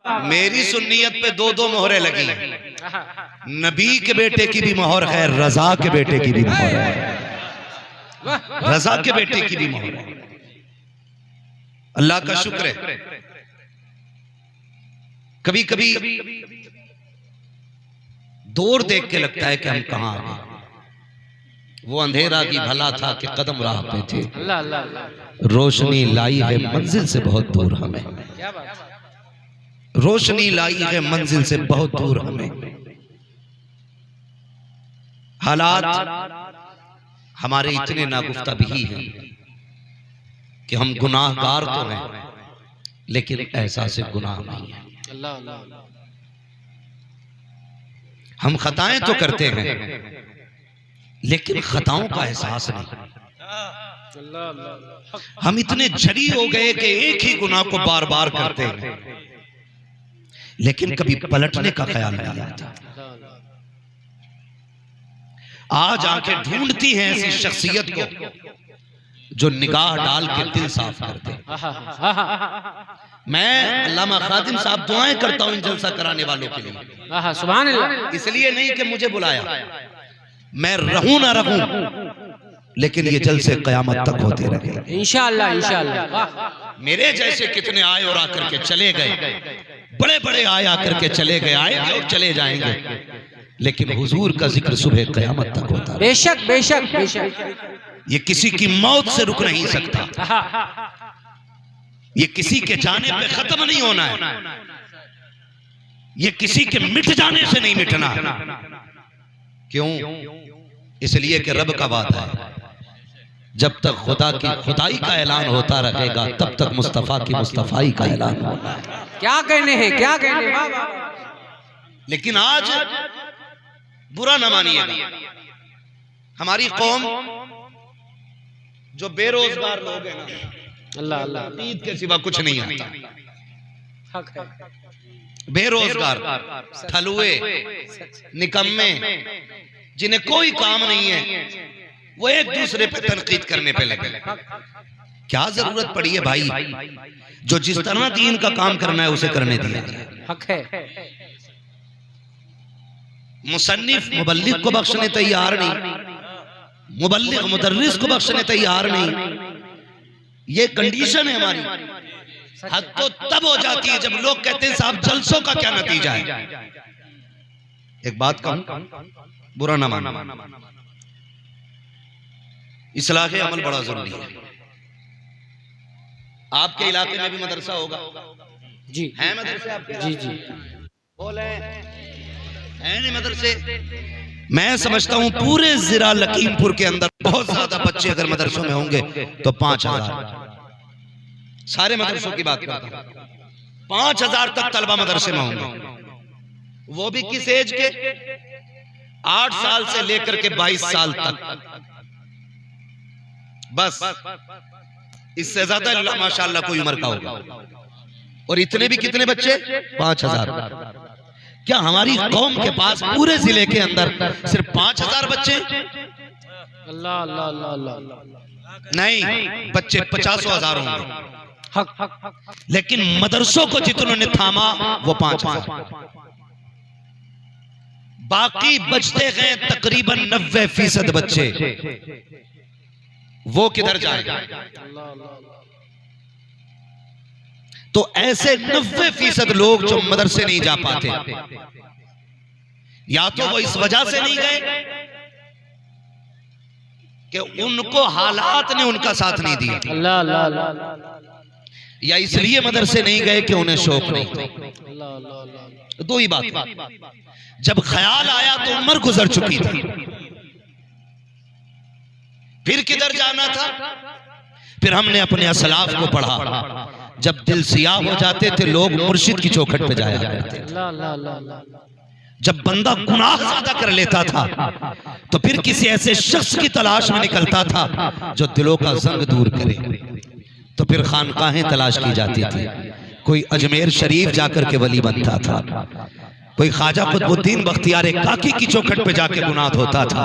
मेरी सुन्नियत पे दो दो मोहरें लगी हैं। नबी के बेटे की भी मोहर है, रजा के बेटे की भी मोहर है, रजा के बेटे की भी मोहर है। अल्लाह का शुक्र है। कभी कभी दूर देख के लगता है कि हम कहां आ गए। वो अंधेरा की भला था कि कदम राह पे थे, रोशनी लाई है मंजिल से बहुत दूर हमें, रोशनी लाई है मंजिल से बहुत दूर हमें। हालात हमारे इतने नागुफ्ता भी हैं कि हम गुनाहगार तो हैं लेकिन एहसास गुनाह नहीं है। हम खताएं तो करते हैं लेकिन खताओं का एहसास नहीं। हम इतने झड़ी हो गए कि एक ही गुनाह को बार बार करते हैं लेकिन कभी पलटने का ख्याल नहीं आता। आज आंखें ढूंढती हैं ऐसी शख्सियत को जो निगाह डाल के दिल साफ कर दे। मैं अल्लामा खादिम साहब दुआएं करता हूं इन जलसा कराने वालों के लिए। सुभान अल्लाह। इसलिए नहीं कि मुझे बुलाया, मैं रहूं ना रहूं लेकिन ये जलसे कयामत तक होते रहे इंशाअल्लाह इंशाअल्लाह। मेरे जैसे कितने आए और आकर के चले गए, बड़े बड़े आए आकर के चले गए, आएंगे और चले जाएंगे, लेकिन हुजूर का जिक्र सुबह कयामत तक होता है। बेशक बेशक बेशक। ये किसी की मौत से रुक नहीं सकता, ये किसी के जाने पे खत्म नहीं होना है, ये किसी के मिट जाने से नहीं मिटना। क्यों? इसलिए कि रब का वादा है जब तक खुदा की खुदाई का ऐलान होता रहेगा तब तक मुस्तफा की मुस्तफाई का ऐलान होना है। क्या कहने हैं, क्या कहने हैं। लेकिन आज बुरा न मानिएगा, हमारी कौम जो बेरोजगार लोग हैं ना, अल्लाह अल्लाह, ईद के सिवा कुछ नहीं आता। बेरोजगार, ठलुए, निकम्मे, जिन्हें कोई काम नहीं है, वो एक दूसरे पे तनकीद करने पे लगे। क्या जरूरत पड़ी है भाई? जो जिस तरह दीन का काम करना है उसे करने दिया जाए। हक है। मुसन्निफ मुबल्लिग को बख्शने तैयार नहीं, मुबल्लिग मुदर्रिस को बख्शने तैयार नहीं। ये कंडीशन है हमारी। हद तो तब हो जाती है जब लोग कहते हैं साहब जलसों का क्या नतीजा है। एक बात कहूं, बुरा ना मानना, इस्लाह अमल बड़ा जरूरी है। आपके इलाके में भी मदरसा होगा जी? है मदरसे आपके? जी जी बोले है नहीं मदरसे? मैं समझता हूं पूरे जिला लखीमपुर के अंदर बहुत ज्यादा बच्चे अगर मदरसों में होंगे तो 5000, सारे मदरसों की बात करता हूं, 5000 तक तलबा मदरसे में होंगे। वो भी किस एज के? 8 साल से लेकर के 22 साल तक। बस इससे ज्यादा माशाअल्लाह कोई उम्र का होगा। और इतने भी कितने बच्चे? 5000। क्या हमारी कौम के पास पूरे जिले के अंदर सिर्फ 5000 बच्चे? अल्लाह अल्लाह अल्लाह। नहीं, बच्चे 50,000 होंगे। हक हक। लेकिन मदरसों को जितनों ने थामा वो 5000, बाकी बचते गए तकरीबन 90% बच्चे। वो किधर जाएगा? तो ऐसे 90% लोग जो मदरसे नहीं जा पाते, या तो वो इस वजह से नहीं गए कि उनको हालात ने उनका साथ नहीं दिया, अल्लाह अल्लाह अल्लाह, या इसलिए मदरसे नहीं गए कि उन्हें शौक नहीं था। अल्लाह अल्लाह। दो ही बात। जब ख्याल आया तो उम्र गुजर चुकी थी, फिर किधर जाना था? फिर हमने अपने असलाफ को पढ़ा। जब दिल सियाह हो जाते थे लोग मुर्शिद की चौखट पे जाया करते थे। जब बंदा गुनाह ज्यादा कर लेता था तो फिर किसी ऐसे शख्स की तलाश में निकलता था जो दिलों का जंग दूर करे। तो फिर खानकाहें तलाश की जाती थी, कोई अजमेर शरीफ जाकर के वली बनता था, कोई ख्वाजा कुतुबुद्दीन बख्तियार काकी की चौखट पे जाके गुनाह धोता था,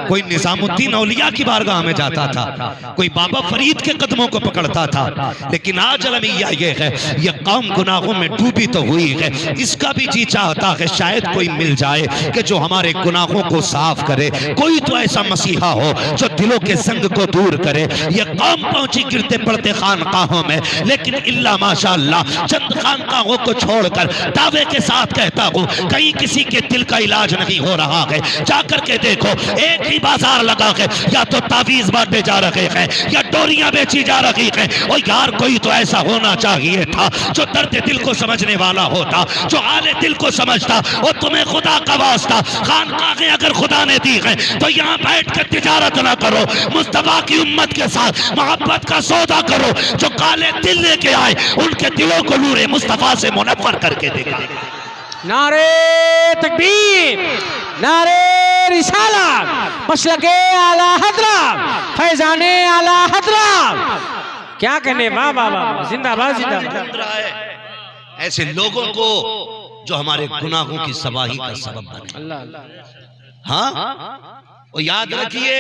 कोई निजामुद्दीन औलिया की बारगाह में जाता था, कोई बाबा फरीद के कदमों को पकड़ता था। लेकिन आज अलमिया ये है, ये कौम गुनाहों में डूबी तो हुई है, इसका भी जी चाहता है शायद कोई मिल जाए कि जो हमारे गुनाहों को साफ करे। कोई तो ऐसा मसीहा हो जो दिलों के संग को दूर करे। ये कौम पहुंची गिरते पड़ते खानकाहों में, लेकिन इल्ला माशाअल्लाह चंद खानकाहों को छोड़कर दावे के साथ कहता हूँ कहीं किसी के दिल का इलाज नहीं हो रहा है। जाकर के देखो, एक ही बाजार लगा है, या तो तावीज बांटे जा रहे हैं या डोरियां बेची जा रही हैं। और यार कोई तो ऐसा होना चाहिए था जो दर्द दिल को समझने वाला होता, जो हाल दिल को समझता। और तुम्हें खुदा का वास्ता, खानकाहें अगर खुदा ने दी है तो यहाँ बैठ कर तिजारत ना करो, मुस्तफा की उम्मत के साथ मोहब्बत का सौदा करो। जो काले दिल लेके आए उनके दिलों को नूरे मुस्तफा से मुनव्वर करके देगा। नारे तकबीर, नारे रिसालत, मसलके आला हज़रत, फैज़ाने आला हज़रत। क्या कहने, वाह वाह वाह, जिंदाबाद जिंदाबाद। ऐसे लोगों को जो हमारे गुनाहों की सवाही का सबब बने। अल्लाह अल्लाह। हाँ, और याद रखिए,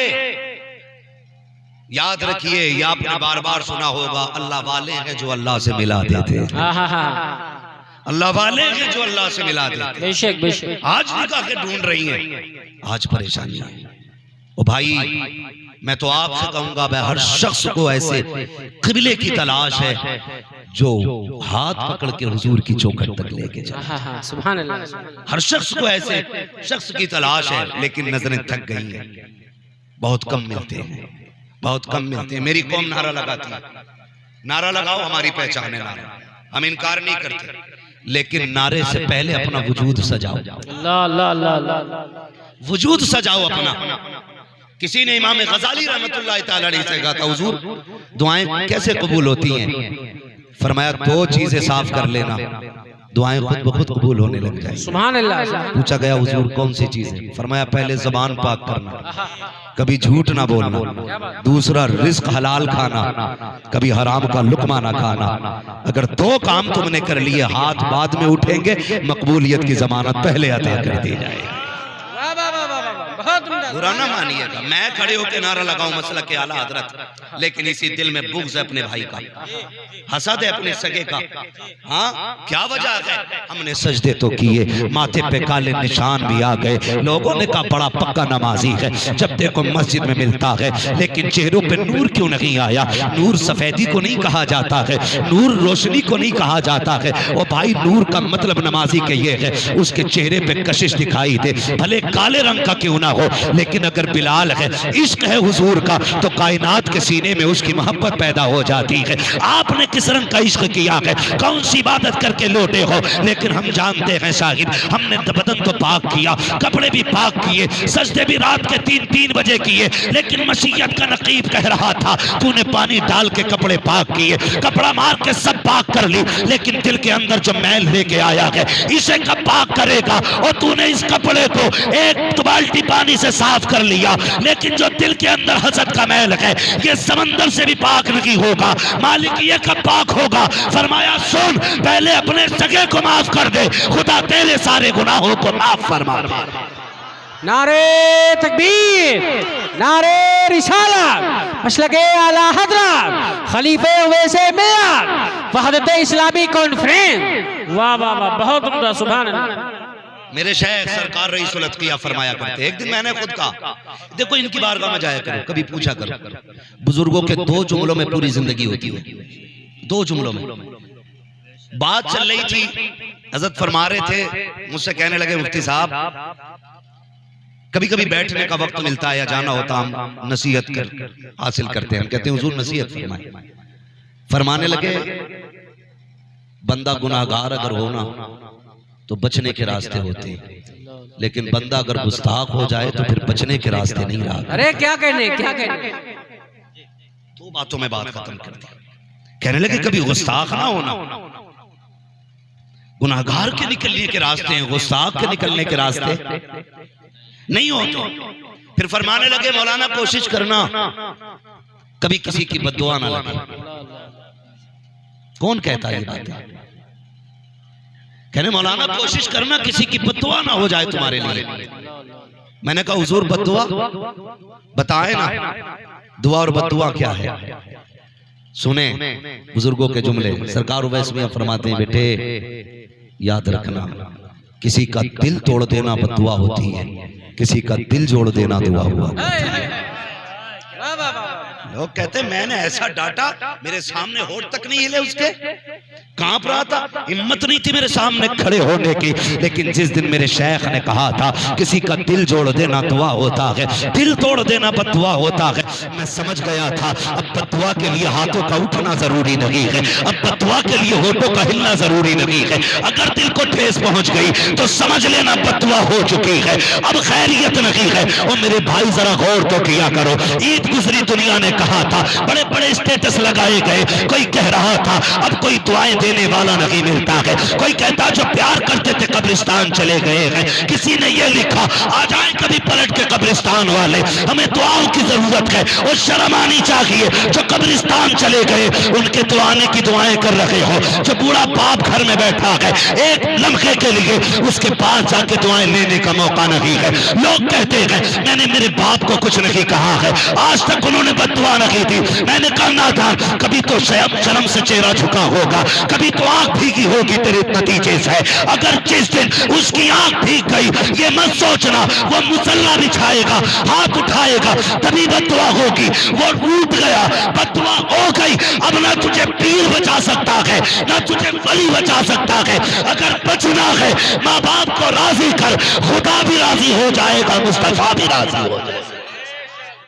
याद रखिए, ये आपने बार बार सुना होगा, अल्लाह वाले हैं जो अल्लाह से मिला देते, अल्लाह वाले हैं जो अल्लाह से मिला देते। बेशक बेशक। आज निकाहें ढूंढ रही हैं, आज परेशानी है। ओ भाई, मैं तो आपसे कहूंगा, मैं हर शख्स को ऐसे क़िबले की तलाश है जो हाथ पकड़ के हुजूर की चौखट तक लेके जाए। सुभान अल्लाह। हर शख्स को ऐसे शख्स की तलाश है, लेकिन नजरें थक गई हैं, बहुत कम मिलते हैं, बहुत कम मिलते हैं। मेरी कौम नारा लगाती है, नारा लगाओ हमारी पहचान है नारा, हम इनकार नहीं करते, लेकिन नारे से पहले अपना वजूद सजाओ। अल्लाह अल्लाह अल्लाह। वजूद सजाओ अपना। किसी ने इमाम गजाली रहमतुल्लाह तआला अलैहि से कहा था, हुजूर दुआएं कैसे कबूल होती हैं? फरमाया, दो चीजें साफ कर लेना, दुआएं खुद ब खुद कबूल होने लग जाएंगी। सुभान अल्लाह। पूछा गया, हुजूर कौन सी चीजें? फरमाया, पहले ज़बान पाक करना, कभी झूठ ना बोलना, दूसरा रिस्क हलाल खाना, कभी हराम का लुकमा ना खाना। अगर दो काम तुमने कर लिए, हाथ बाद में उठेंगे, मकबूलियत की जमानत पहले अता कर दी जाएगी। बुरा ना मानिएगा, मैं खड़े होकर नारा लगाऊं मसला के आला हजरत, लेकिन इसी दिल में बुग़्ज़ है अपने भाई का, हसद है अपने सगे का। हाँ, क्या वजह है? हमने सजदे तो किए, माथे पे काले निशान भी आ गए, लोगों ने कहा बड़ा पक्का नमाजी है, जब देखो मस्जिद में मिलता है, लेकिन चेहरों पे नूर क्यों नहीं आया? नूर सफेदी को नहीं कहा जाता है, नूर रोशनी को नहीं कहा जाता है। और भाई, नूर का मतलब नमाजी के ये है, उसके चेहरे पे कशिश दिखाई दे, भले काले रंग का क्यों ना हो, लेकिन अगर बिलाल है, इश्क है हुजूर का, तो कायनात के सीने में उसकी मोहब्बत पैदा हो जाती है। आपने किस रंग का इश्क किया है, कौन सी इबादत करके लौटे हो? लेकिन हम जानते हैं शाहिद, हमने बदन तो पाक किया, कपड़े भी पाक किए, सजदे भी रात के 3-3 बजे किए, लेकिन मसीयत का नकीब कह रहा था, तूने पानी डाल के कपड़े पाक किए, कपड़ा मार के सब पाक कर ली, लेकिन दिल के अंदर जो मैल लेके आया है, इसे कब पाक करेगा? और तूने इस कपड़े को एक बाल्टी पानी से साफ कर लिया, लेकिन जो दिल के अंदर हसद का मैल है, ये समंदर से भी पाक नहीं होगा। मालिक ये कब पाक होगा? फरमाया, सुन, पहले अपने सगे को माफ कर दे, खुदा तेरे सारे गुनाहों को माफ फरमा दे। नारे तकबीर, नारे रिसालत, मसलके आला हज़रत, खलीफे वैसे मियां, वहदत इस्लामी कॉन्फ्रेंस। वाह वाह वाह, बहुत उम्दा, सुभान अल्लाह। मेरे शेख सरकार रईसुल अत्किया फरमाया करते, एक दिन मैंने खुद कहा, देखो इनकी बारगाह में जाया करो, कभी पूछा करो, बुजुर्गों के 2 जुमलों में पूरी जिंदगी होती है, 2 जुमलों में। बात चल रही थी, हजरत फरमा रहे थे, मुझसे कहने लगे, मुफ्ती साहब कभी कभी बैठने का वक्त मिलता है या जाना होता, हम नसीहत हासिल करते हैं, हम कहते हैं हुजूर नसीहत फरमाए। फरमाने लगे, बंदा गुनाहगार अगर होना तो बचने के रास्ते होते हैं, लेकिन बंदा अगर गुस्ताख हो जाए तो फिर बचने के रास्ते नहीं रहा। अरे क्या कहने, क्या कहने। 2 बातों में बात खत्म कर दी। कहने लगे, कभी गुस्ताख ना होना, गुनाहगार के निकलने के रास्ते हैं, गुस्ताख के निकलने के रास्ते नहीं होते। फिर फरमाने लगे, मौलाना कोशिश करना कभी किसी की बद्दुआ ना लगे। कौन कहता है ये बात? कहने मौलाना कोशिश करना किसी की बद्दुआ ना हो जाए तुम्हारे लिए। मैंने कहा हुजूर बद्दुआ बताए ना, दुआ और बद्दुआ क्या है। सुने बुजुर्गों के जुमले। सरकार उवैस मियां फरमाते हैं बेटे याद रखना, किसी का दिल तोड़ देना बद्दुआ होती है, किसी का दिल जोड़ देना दुआ हुआ। लोग कहते मैंने ऐसा डांटा, मेरे सामने होठ तक नहीं हिले, उसके कांप रहा था, हिम्मत नहीं थी मेरे सामने खड़े होने की। लेकिन जिस दिन मेरे शेख ने कहा था किसी का दिल जोड़ देना दुआ होता है, दिल तोड़ देना बद्दुआ होता है, मैं समझ गया था अब बद्दुआ के लिए हाथों का उठना जरूरी नहीं है, अब बद्दुआ के लिए होठों का हिलना जरूरी नहीं है। अगर दिल को ठेस पहुंच गई तो समझ लेना बद्दुआ हो चुकी है, अब खैरियत नहीं है। और मेरे भाई जरा गौर तो किया करो, ईद गुजरी दुनिया ने कहा था, बड़े बड़े स्टेटस लगाए गए, कोई कह रहा था अब कोई दुआएं देने वाला नहीं मिलता है, कोई कहता जो प्यार करते थे कब्रिस्तान चले गए हैं। किसी ने ये लिखा आ जाए कभी पलट के कब्रिस्तान वाले, हमें दुआओं की जरूरत है। और शर्म आनी चाहिए जो कब्रिस्तान चले गए, उनके तो आने की दुआएं कर रहे हो। जो बूढ़ा बाप घर में बैठा है एक लम्हे के लिए, उसके पास जाके दुआएं लेने का मौका नहीं है। लोग कहते हैं मैंने मेरे बाप को कुछ नहीं कहा है, आज तक उन्होंने बद्दुआ नहीं दी। मैंने करना था, कभी तो शर्म से चेहरा झुका होगा, कभी तो आंख भीगी होगी तेरे नतीजे से। अगर जिस दिन उसकी आंख भीग गई, ये मत सोचना वो मुसल्ला बिछाएगा, हाथ उठाएगा तभी बद्दुआ होगी। वो टूट गया, बद्दुआ हो गई, अब ना तुझे पीर बचा सकता है ना तुझे वली बचा सकता है। अगर बचना है माँ बाप को राजी कर, खुदा भी राजी हो जाएगा, मुस्तफा भी राजी हो जाएगा।